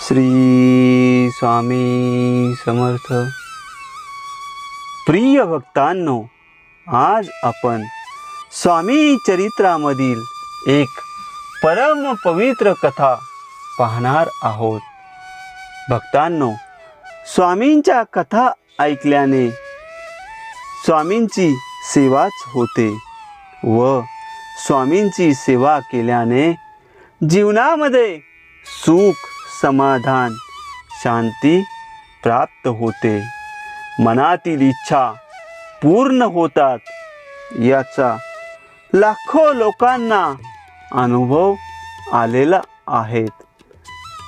श्री स्वामी समर्थ. प्रिय भक्तांनो, आज आपण स्वामी चरित्रामधील एक परम पवित्र कथा पाहणार आहोत. भक्तांनो, स्वामींच्या कथा ऐकल्याने स्वामींची सेवाच होते व स्वामींची सेवा केल्याने जीवनामध्ये सुख, समाधान, शांती प्राप्त होते. मनातील इच्छा पूर्ण होतात याचा लाखो लोकांना अनुभव आलेला आहे.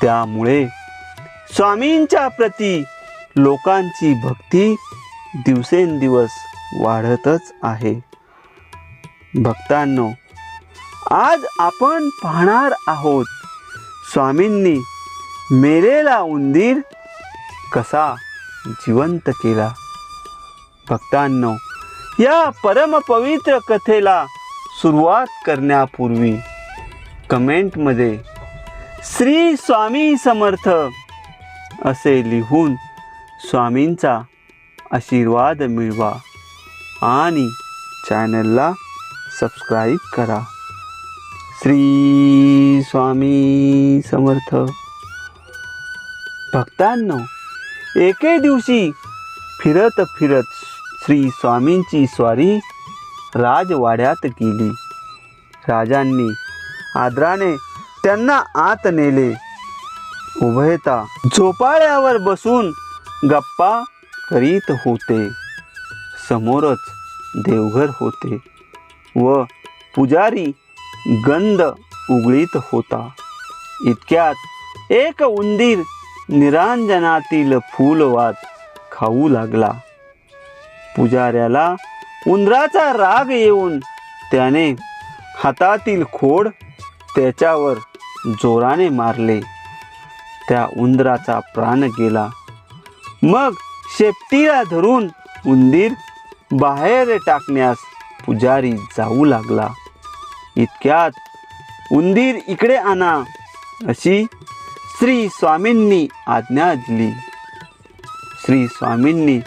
त्यामुळे स्वामींच्या प्रती लोकांची भक्ती दिवसेंदिवस वाढतच आहे. भक्तांनो, आज आपण पाहणार आहोत स्वामींनी मेलेला उंदीर कसा जिवंत केला. भक्तांनो, या परम पवित्र कथेला सुरुवात करण्यापूर्वी कमेंटमध्ये श्री स्वामी समर्थ असे लिहून स्वामींचा आशीर्वाद मिळवा आणि चॅनलला सबस्क्राईब करा. श्री स्वामी समर्थ. भक्तांनो, एके दिवशी फिरत फिरत श्री स्वामींची स्वारी राजवाड्यात गेली. राजांनी आदराने त्यांना आत नेले. उभयता झोपाळ्यावर बसून गप्पा करीत होते. समोरच देवघर होते व पुजारी गंध उगळीत होता. इतक्यात एक उंदीर निरांजनातील फूलवात खाऊ लागला. पुजाऱ्याला उंदराचा राग येऊन त्याने हातातील खोड त्याच्यावर जोराने मारले. त्या उंदराचा प्राण गेला. मग शेपटीला धरून उंदीर बाहेर टाकण्यास पुजारी जाऊ लागला. इतक्यात उंदीर इकडे आणा अशी श्री स्वामींनी आज्ञा दिली. श्री स्वामींनी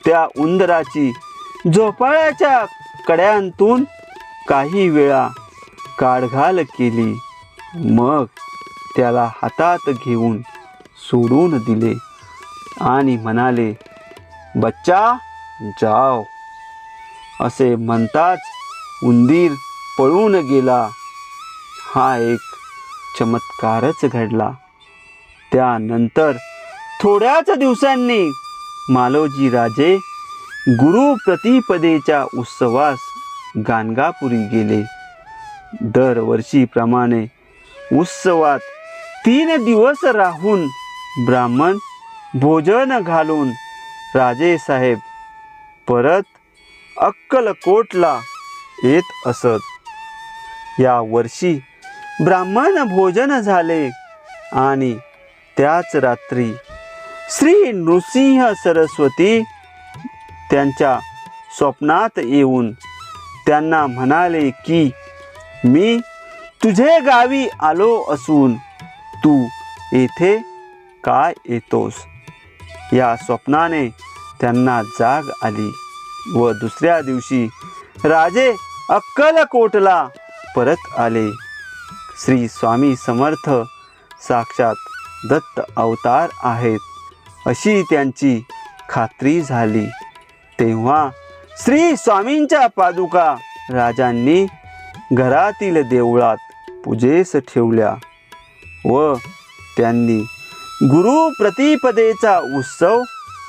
त्या उंदराची झोपाळ्याच्या कड्यांतून काही वेळा काढघाल केली. मग त्याला हातात घेऊन सोडून दिले आणि म्हणाले, बच्चा जाओ. असे म्हणताच उंदीर पळून गेला. हा एक चमत्कारच घडला. त्यानंतर थोड्याच दिवसांनी मालोजी राजे गुरु प्रतिपदेच्या उत्सवास गाणगापुरी गेले. दरवर्षीप्रमाणे उत्सवात 3 दिवस राहून ब्राह्मण भोजन घालून राजेसाहेब परत अक्कलकोटला येत असत. या वर्षी ब्राह्मण भोजन झाले आणि त्याच रात्री श्री नृसिंह सरस्वती त्यांच्या स्वप्नात येऊन त्यांना म्हणाले की मी तुझे गावी आलो असून तू येथे काय येतोस. या स्वप्नाने त्यांना जाग आली व दुसऱ्या दिवशी राजे अक्कलकोटला परत आले. श्री स्वामी समर्थ साक्षात दत्त अवतार आहेत अशी त्यांची खात्री झाली. तेव्हा श्री स्वामींच्या पादुका राजांनी घरातील देवळात पूजेस ठेवल्या व त्यांनी गुरु प्रतिपदेचा उत्सव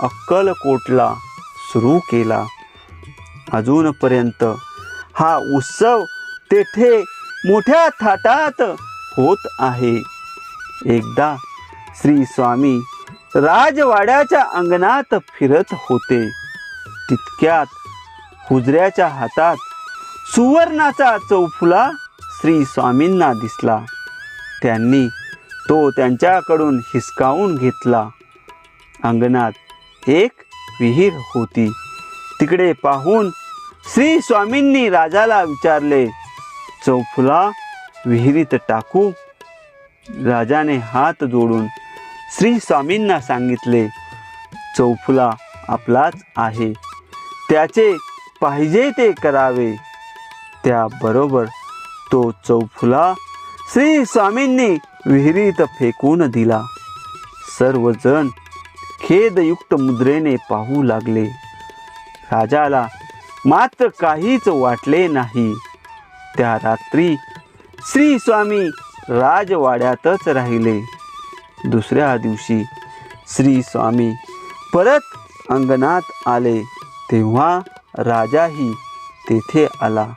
अक्कलकोटला सुरू केला. अजूनपर्यंत हा उत्सव तेथे मोठ्या थाटात होत आहे. एकदा श्री स्वामी राजवाड्याच्या अंगणात फिरत होते. तितक्यात हुजऱ्याच्या हातात सुवर्णाचा चौफुला श्री स्वामींना दिसला. त्यांनी तो त्यांच्याकडून हिसकावून घेतला. अंगणात एक विहीर होती. तिकडे पाहून श्री स्वामींनी राजाला विचारले, चौफुला विहिरीत टाकू? राजाने हात जोडून श्री स्वामींना सांगितले, चौफुला आपलाच आहे, त्याचे पाहिजे ते करावे. त्याबरोबर तो चौफुला श्री स्वामींनी विहिरीत फेकून दिला. सर्वजण खेदयुक्त मुद्रेने पाहू लागले. राजाला मात्र काहीच वाटले नाही. त्या रात्री श्री स्वामी राजवाड्यातच राहिले. दुसऱ्या दिवशी श्री स्वामी परत अंगणात आले तेव्हा राजाही तेथे आला.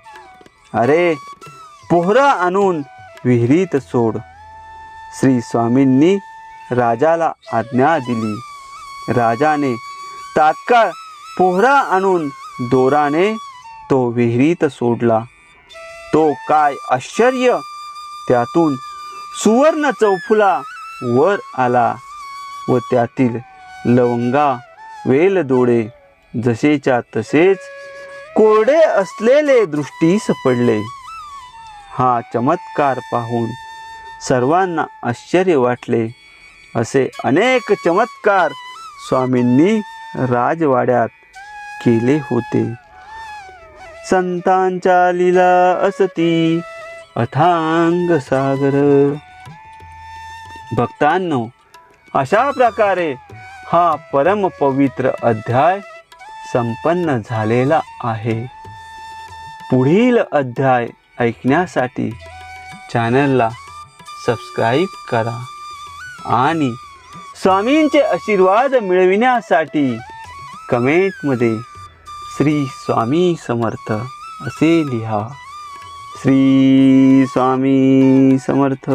अरे, पोहरा आणून विहिरीत सोड. श्री स्वामींनी राजाला आज्ञा दिली. राजाने तात्काळ पोहरा आणून दोराने तो विहिरीत सोडला. तो काय आश्चर्य! त्यातून सुवर्ण चौफुला वर आला व त्यातील लवंगा, वेलदोडे जसेच्या तसेच कोरडे असलेले दृष्टीस पडले. हा चमत्कार पाहून सर्वांना आश्चर्य वाटले. असे अनेक चमत्कार स्वामींनी राजवाड्यात केले होते. संतांच्या लीला असती अथांग सागर. भक्तांनो, अशा प्रकारे हा परम पवित्र अध्याय संपन्न झालेला आहे. पुढील अध्याय ऐकण्यासाठी चॅनलला सबस्क्राईब करा आणि स्वामींचे आशीर्वाद मिळविण्यासाठी कमेंटमध्ये श्री स्वामी समर्थ असे लिहा. श्री स्वामी समर्थ.